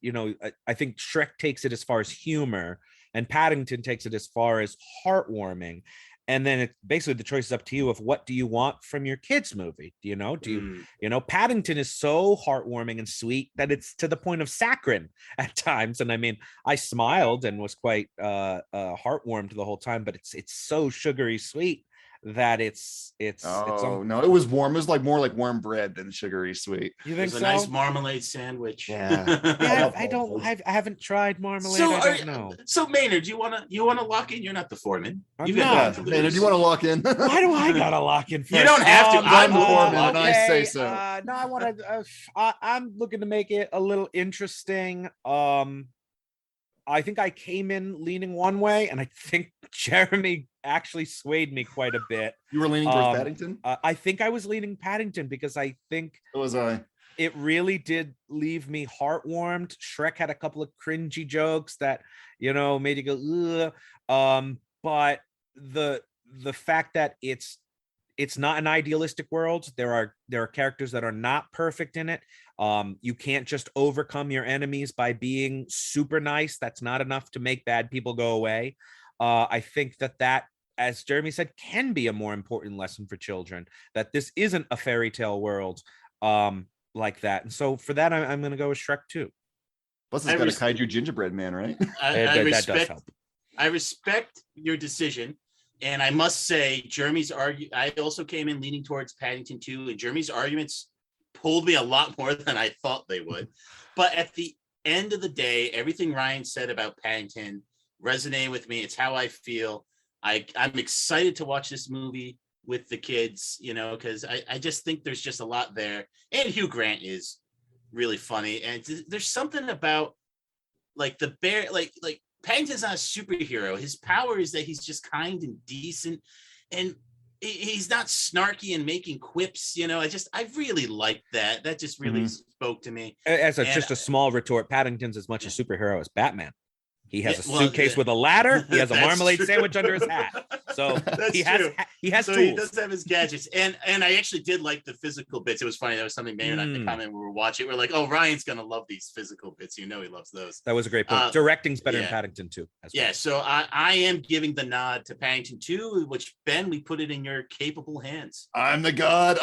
I think Shrek takes it as far as humor, and Paddington takes it as far as heartwarming. And then it's basically the choice is up to you of what do you want from your kids movie? Paddington is so heartwarming and sweet that it's to the point of saccharine at times. And I mean, I smiled and was quite heartwarmed the whole time, but it's so sugary sweet that it's no, it was warm. It was like more like warm bread than sugary sweet. You think so? A nice marmalade sandwich. Yeah. I haven't tried marmalade. So I don't know. So Maynard, you wanna lock in? You're not the foreman. Maynard, do you want to lock in? Why do I gotta lock in first? You don't have to. I'm the foreman, and I say so. No, I want to. I'm looking to make it a little interesting. I think I came in leaning one way, and I think Jeremy actually swayed me quite a bit. You were leaning towards Paddington? I think I was leaning Paddington because I think so was I. It really did leave me heartwarmed. Shrek had a couple of cringy jokes that, made you go, ugh. But the fact that it's not an idealistic world. There are characters that are not perfect in it. You can't just overcome your enemies by being super nice. That's not enough to make bad people go away. I think that, as Jeremy said, can be a more important lesson for children, that this isn't a fairy tale world like that. And so for that, I'm going to go with Shrek 2. Plus, it's got a kaiju gingerbread man, right? That does help. I respect your decision. And I must say, Jeremy's I also came in leaning towards Paddington 2, and Jeremy's arguments pulled me a lot more than I thought they would. But at the end of the day, everything Ryan said about Paddington resonated with me. It's how I feel. I'm excited to watch this movie with the kids, you know, because I just think there's just a lot there. And Hugh Grant is really funny. And there's something about like the bear, like Paddington's not a superhero. His power is that he's just kind and decent. And he's not snarky and making quips, you know. I really liked that. That just really spoke to me. Just a small retort, Paddington's as much a superhero as Batman. He has a suitcase with a ladder. He has a marmalade sandwich under his hat. So he has so tools. He does have his gadgets. And I actually did like the physical bits. It was funny. That was something Maynard and I comment when we were watching. We're like, oh, Ryan's gonna love these physical bits. You know he loves those. That was a great point. Directing's better in Paddington 2. Yeah, so I am giving the nod to Paddington 2, which, Ben, we put it in your capable hands. I'm the god.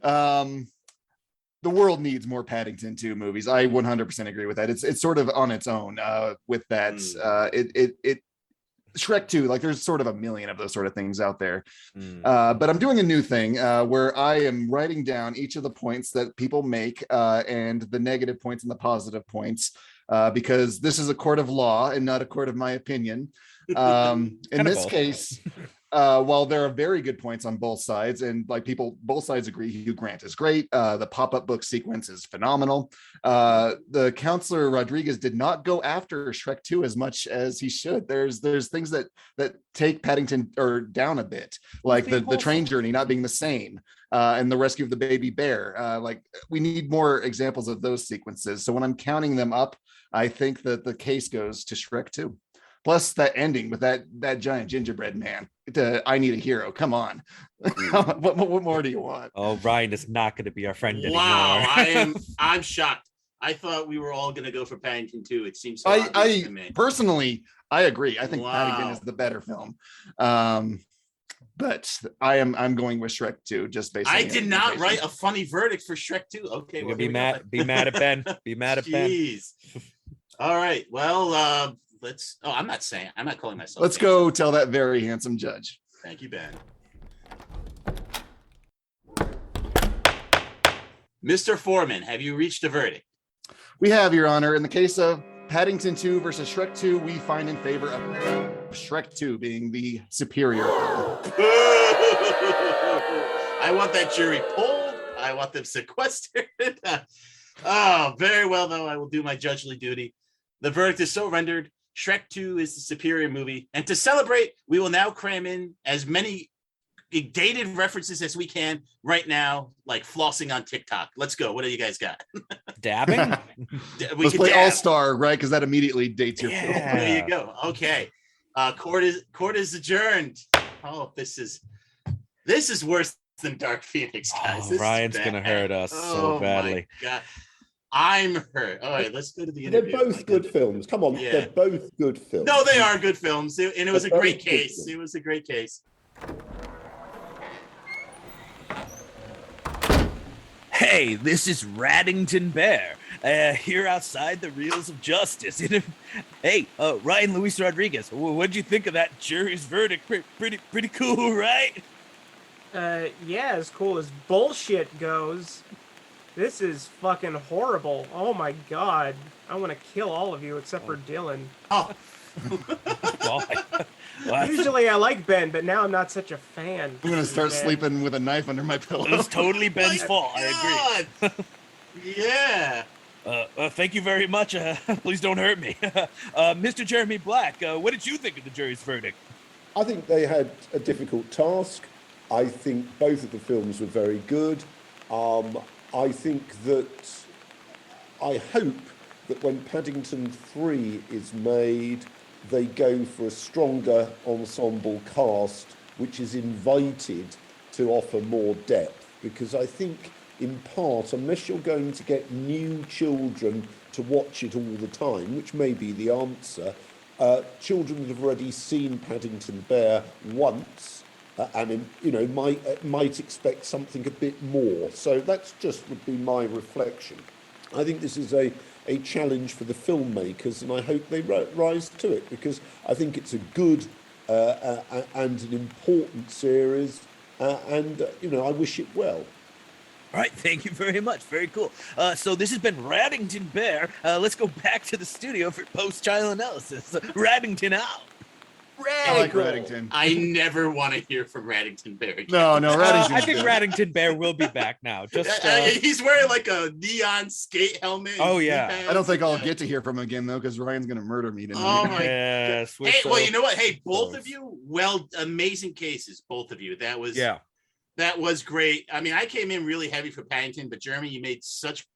Yeah. The world needs more Paddington 2 movies. I 100% agree with that. It's sort of on its own with that. Shrek 2, like there's sort of a million of those sort of things out there. But I'm doing a new thing where I am writing down each of the points that people make and the negative points and the positive points because this is a court of law and not a court of my opinion. In this case, while there are very good points on both sides, and like both sides agree Hugh Grant is great. The pop-up book sequence is phenomenal. The counselor Rodriguez did not go after Shrek 2 as much as he should. There's things that take Paddington down a bit, like the train journey not being the same, and the rescue of the baby bear. Like we need more examples of those sequences. So when I'm counting them up, I think that the case goes to Shrek 2. Plus that ending with that giant gingerbread man. I need a hero. Come on. What more do you want? Oh, Ryan is not going to be our friend anymore. Wow, I'm shocked. I thought we were all going to go for Paddington 2. It seems so obvious to me. Personally, I agree. I think Paddington is the better film. But I'm going with Shrek 2 just based on I did not write a funny verdict for Shrek 2. Okay, well, be mad at Ben. Be mad at Ben. All right. Well, I'm not calling myself. Let's go tell that very handsome judge. Thank you, Ben. Mr. Foreman, have you reached a verdict? We have, Your Honor. In the case of Paddington 2 versus Shrek 2, we find in favor of Shrek 2 being the superior film. I want that jury pulled. I want them sequestered. Oh, very well, though. I will do my judgely duty. The verdict is so rendered. Shrek 2 is the superior movie. And to celebrate, we will now cram in as many dated references as we can right now, like flossing on TikTok. Let's go. What do you guys got? Dabbing? Let's play All-Star, right? Because that immediately dates your film. There you go. Okay. Court is adjourned. Oh, this is worse than Dark Phoenix, guys. Ryan's going to hurt us so badly. My God. I'm hurt. All right, let's go to the interview. They're both good films. Come on, they're both good films. No, they are good films, and it was a great case. It was a great case. Hey, this is Raddington Bear, here outside the Reels of Justice. Hey, Ryan Luis Rodriguez, what'd you think of that jury's verdict? Pretty cool, right? Yeah, as cool as bullshit goes. This is fucking horrible. Oh my god. I want to kill all of you except for Dylan. Oh. Usually I like Ben, but now I'm not such a fan. I'm going to start sleeping with a knife under my pillow. It's totally Ben's fault. I agree. Yeah. Thank you very much. Please don't hurt me. Mr. Jeremy Black, what did you think of the jury's verdict? I think they had a difficult task. I think both of the films were very good. I hope that when Paddington 3 is made, they go for a stronger ensemble cast, which is invited to offer more depth. Because I think, in part, unless you're going to get new children to watch it all the time, which may be the answer, children that have already seen Paddington Bear once might expect something a bit more. So that's just would be my reflection. I think this is a challenge for the filmmakers, and I hope they rise to it, because I think it's a good and an important series, and I wish it well. All right, thank you very much. Very cool. So this has been Raddington Bear. Let's go back to the studio for post-trial analysis. Raddington out. I like Raddington. I never want to hear from Raddington Bear again. No, Raddington. I think Raddington Bear will be back now. Just he's wearing like a neon skate helmet. Oh, yeah. I don't think I'll get to hear from him again though, because Ryan's gonna murder me tonight. Oh my yes. Hey, well, you know what? Hey, both of you, amazing cases, both of you. That was great. I mean, I came in really heavy for Paddington, but Jeremy, you made such.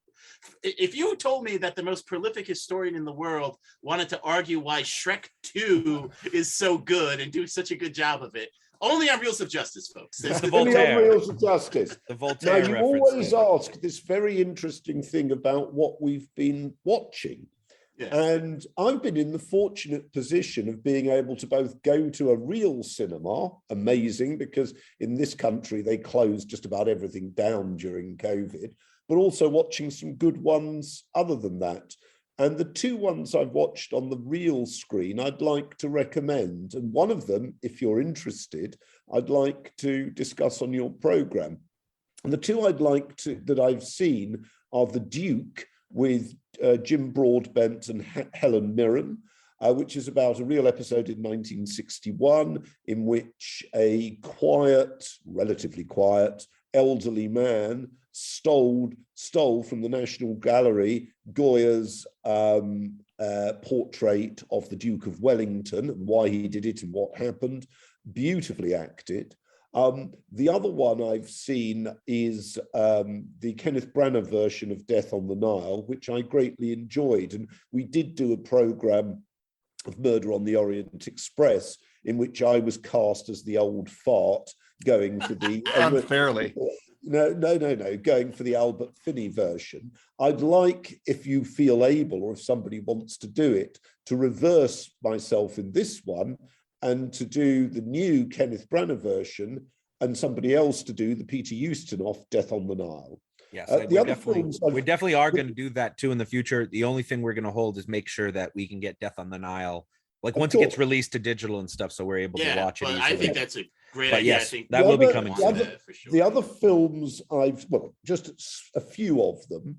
If you told me that the most prolific historian in the world wanted to argue why Shrek 2 is so good and do such a good job of it, only on Reels of Justice, folks. The Only Voltaire. on Reels of Justice. The Voltaire Now, you reference always there. ask this very interesting thing about what we've been watching. Yeah. And I've been in the fortunate position of being able to both go to a real cinema, amazing, because in this country they closed just about everything down during COVID, but also watching some good ones other than that. And the two ones I've watched on the real screen, I'd like to recommend. And one of them, if you're interested, I'd like to discuss on your program. And the two that I've seen are The Duke with Jim Broadbent and Helen Mirren, which is about a real episode in 1961 in which a relatively quiet, elderly man stole from the National Gallery Goya's portrait of the Duke of Wellington and why he did it and what happened. Beautifully acted. The other one I've seen is the Kenneth Branagh version of Death on the Nile, which I greatly enjoyed. And we did do a program of Murder on the Orient Express in which I was cast as the old fart going for the... Unfairly. No, going for the Albert Finney version. I'd like, if you feel able or if somebody wants to do it, to reverse myself in this one and to do the new Kenneth Branagh version and somebody else to do the Peter Ustinov Death on the Nile. Yes, The other films we definitely are going to do that too in the future. The only thing we're going to hold is make sure that we can get Death on the Nile, like once it gets released to digital and stuff, so we're able to watch it easily. I think that's a great But idea. yes, I think that will be coming soon. for sure. The other films just a few of them.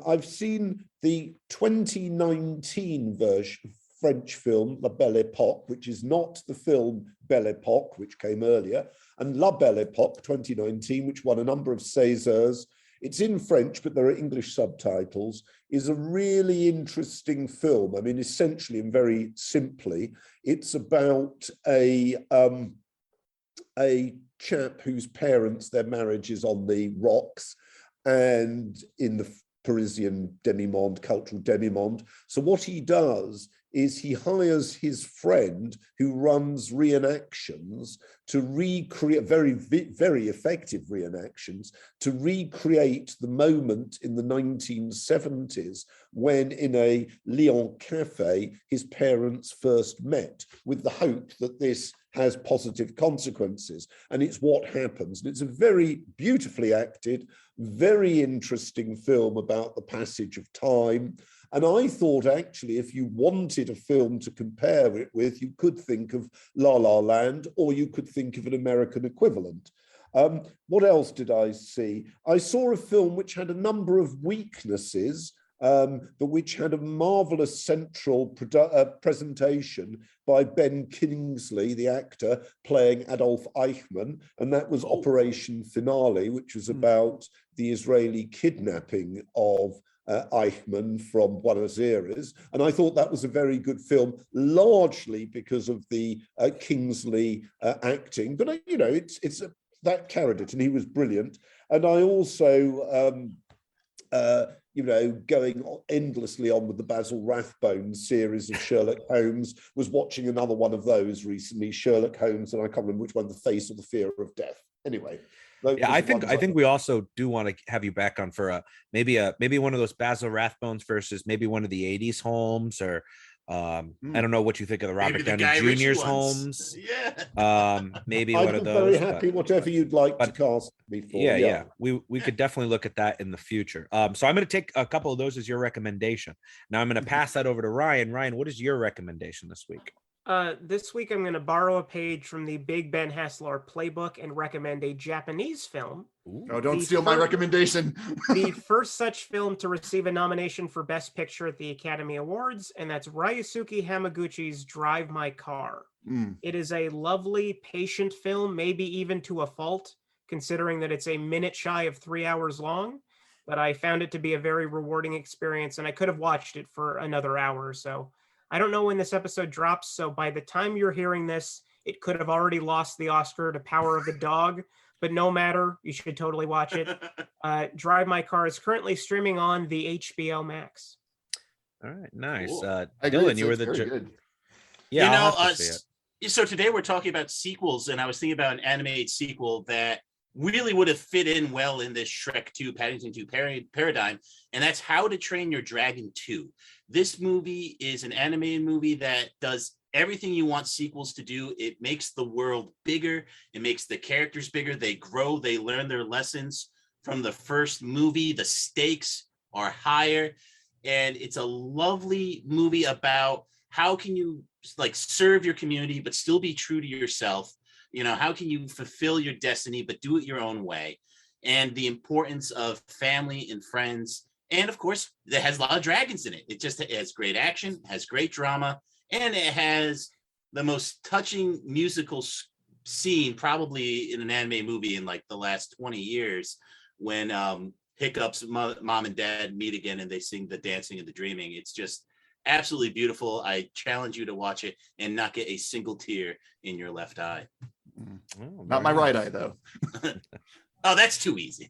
I've seen the 2019 version, French film La Belle Époque, which is not the film Belle Époque, which came earlier, and La Belle Époque 2019, which won a number of Césars. It's in French, but there are English subtitles, is a really interesting film. I mean, essentially and very simply, it's about a chap whose parents, their marriage is on the rocks and in the Parisian demi-monde, cultural demi-monde. So what he does is he hires his friend who runs reenactions to recreate, very effective reenactions, to recreate the moment in the 1970s when in a Lyon cafe, his parents first met, with the hope that this has positive consequences. And it's what happens. And it's a very beautifully acted, very interesting film about the passage of time. And I thought, actually, if you wanted a film to compare it with, you could think of La La Land, or you could think of an American equivalent. What else did I see? I saw a film which had a number of weaknesses, but which had a marvelous central presentation by Ben Kingsley, the actor, playing Adolf Eichmann, and that was Operation Finale, which was about the Israeli kidnapping of Eichmann from Buenos Aires. And I thought that was a very good film, largely because of the Kingsley acting. But, you know, it's that carried it, and he was brilliant. And I also... you know, going endlessly on with the Basil Rathbone series of Sherlock Holmes, was watching another one of those recently, Sherlock Holmes, and I can't remember which one, The Face or the Fear of Death. Anyway. Yeah, I think we also do want to have you back on for maybe one of those Basil Rathbones versus maybe one of the 80s Holmes, or I don't know what you think of the Robert Downey Jr.'s Holmes. Yeah. Maybe I'd one of be those. very happy, whatever you'd like to cast me for. Yeah. We could definitely look at that in the future. So I'm going to take a couple of those as your recommendation. Now I'm going to pass that over to Ryan. Ryan, what is your recommendation this week? This week I'm going to borrow a page from the Big Ben Haslar playbook and recommend a Japanese film Oh, don't The steal my fir- recommendation. The first such film to receive a nomination for Best Picture at the Academy Awards, and that's Ryusuke Hamaguchi's Drive My Car. Mm. It is a lovely, patient film, maybe even to a fault, considering that it's a minute shy of 3 hours long. But I found it to be a very rewarding experience, and I could have watched it for another hour or so. I don't know when this episode drops, so by the time you're hearing this, it could have already lost the Oscar to Power of the Dog, but no matter, you should totally watch it. Drive My Car is currently streaming on the HBO Max. All right, nice. Cool. Dylan, you were the good. Yeah, You I'll know, have to see it. so today we're talking about sequels, and I was thinking about an animated sequel that really would have fit in well in this Shrek 2, Paddington 2 paradigm, and that's How to Train Your Dragon 2. This movie is an animated movie that does everything you want sequels to do. It makes the world bigger. It makes the characters bigger. They grow. They learn their lessons from the first movie. The stakes are higher, and it's a lovely movie about how can you like serve your community but still be true to yourself. You know, how can you fulfill your destiny, but do it your own way? And the importance of family and friends. And of course, it has a lot of dragons in it. It has great action, has great drama, and it has the most touching musical scene probably in an anime movie in like the last 20 years when Hiccup's mom and dad meet again and they sing the dancing and the dreaming. It's just absolutely beautiful. I challenge you to watch it and not get a single tear in your left eye. Oh, Not my very right nice. eye, though. Oh, that's too easy.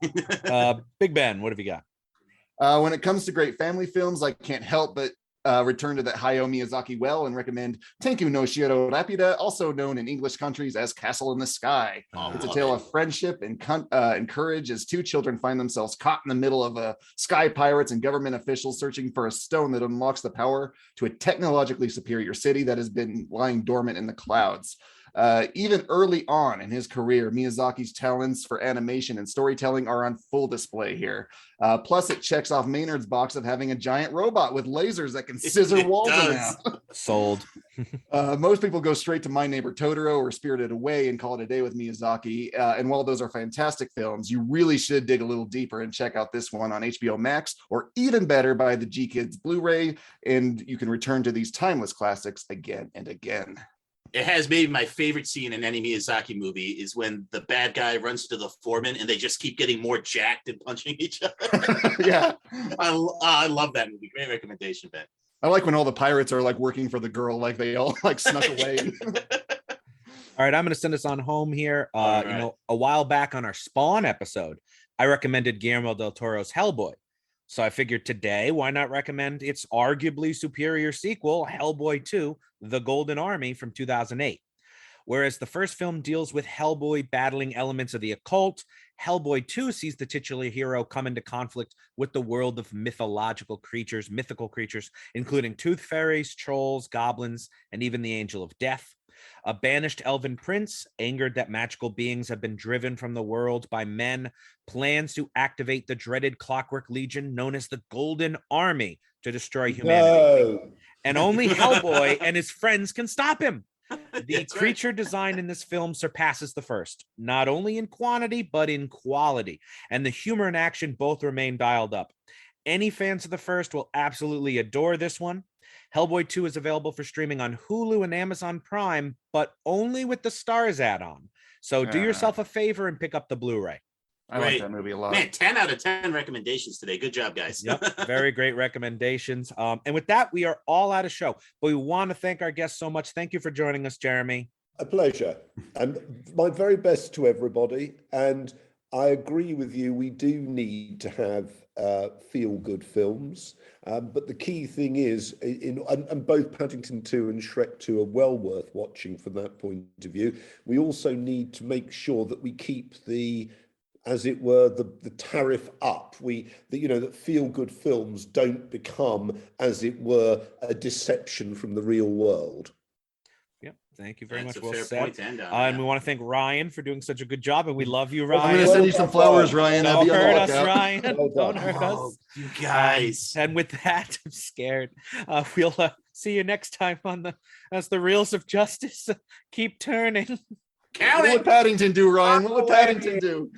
Big Ben, what have you got? When it comes to great family films, I can't help but return to that Hayao Miyazaki well and recommend Tenku no Shiro Rapida, also known in English countries as Castle in the Sky. Oh, It's a love tale it. of friendship and courage as two children find themselves caught in the middle of sky pirates and government officials searching for a stone that unlocks the power to a technologically superior city that has been lying dormant in the clouds. Even early on in his career, Miyazaki's talents for animation and storytelling are on full display here. Plus, it checks off Maynard's box of having a giant robot with lasers that can scissor It walls in does. half. Sold. Most people go straight to My Neighbor Totoro or Spirited Away and call it a day with Miyazaki. And while those are fantastic films, you really should dig a little deeper and check out this one on HBO Max, or even better, buy the G Kids Blu-ray, and you can return to these timeless classics again and again. It has maybe my favorite scene in any Miyazaki movie is when the bad guy runs to the foreman and they just keep getting more jacked and punching each other. Yeah. I love that movie. Great recommendation, Ben. I like when all the pirates are like working for the girl, like they all like snuck away. All right, I'm going to send us on home here. All You right. know, a while back on our Spawn episode, I recommended Guillermo del Toro's Hellboy. So I figured today, why not recommend its arguably superior sequel, Hellboy 2, The Golden Army from 2008. Whereas the first film deals with Hellboy battling elements of the occult, Hellboy 2 sees the titular hero come into conflict with the world of mythological creatures, mythical creatures, including tooth fairies, trolls, goblins, and even the Angel of Death. A banished elven prince, angered that magical beings have been driven from the world by men, plans to activate the dreaded Clockwork Legion known as the Golden Army to destroy humanity. No. And only Hellboy and his friends can stop him. The That's right. creature design in this film surpasses the first, not only in quantity, but in quality. And the humor and action both remain dialed up. Any fans of the first will absolutely adore this one. Hellboy 2 is available for streaming on Hulu and Amazon Prime, but only with the Stars add-on. So do yourself a favor and pick up the Blu-ray. I Great. like that movie a lot. Man, 10 out of 10 recommendations today. Good job, guys. Yep, very great recommendations. And with that, we are all out of show. But we want to thank our guests so much. Thank you for joining us, Jeremy. A pleasure. And my very best to everybody. And I agree with you. We do need to have feel-good films. But the key thing is, and both Paddington 2 and Shrek 2 are well worth watching from that point of view. We also need to make sure that we keep the, as it were, the tariff up. That feel-good films don't become, as it were, a deception from the real world. Yep. Thank you very That's much. a Well fair said. point to end on, And yeah. we want to thank Ryan for doing such a good job, and we love you, I'm Ryan. gonna send you some flowers, Ryan. I'll Don't be on the hurt us, lookout. Ryan. Well Don't done. hurt Oh, us. you guys. And with that, I'm scared. We'll see you next time on as the Reels of Justice keep turning. Count What it. would Paddington do, Ryan? What would Paddington do?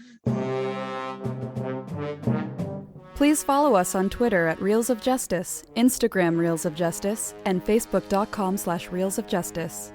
Please follow us on Twitter at Reels of Justice, Instagram Reels of Justice, and Facebook.com/Reels of Justice.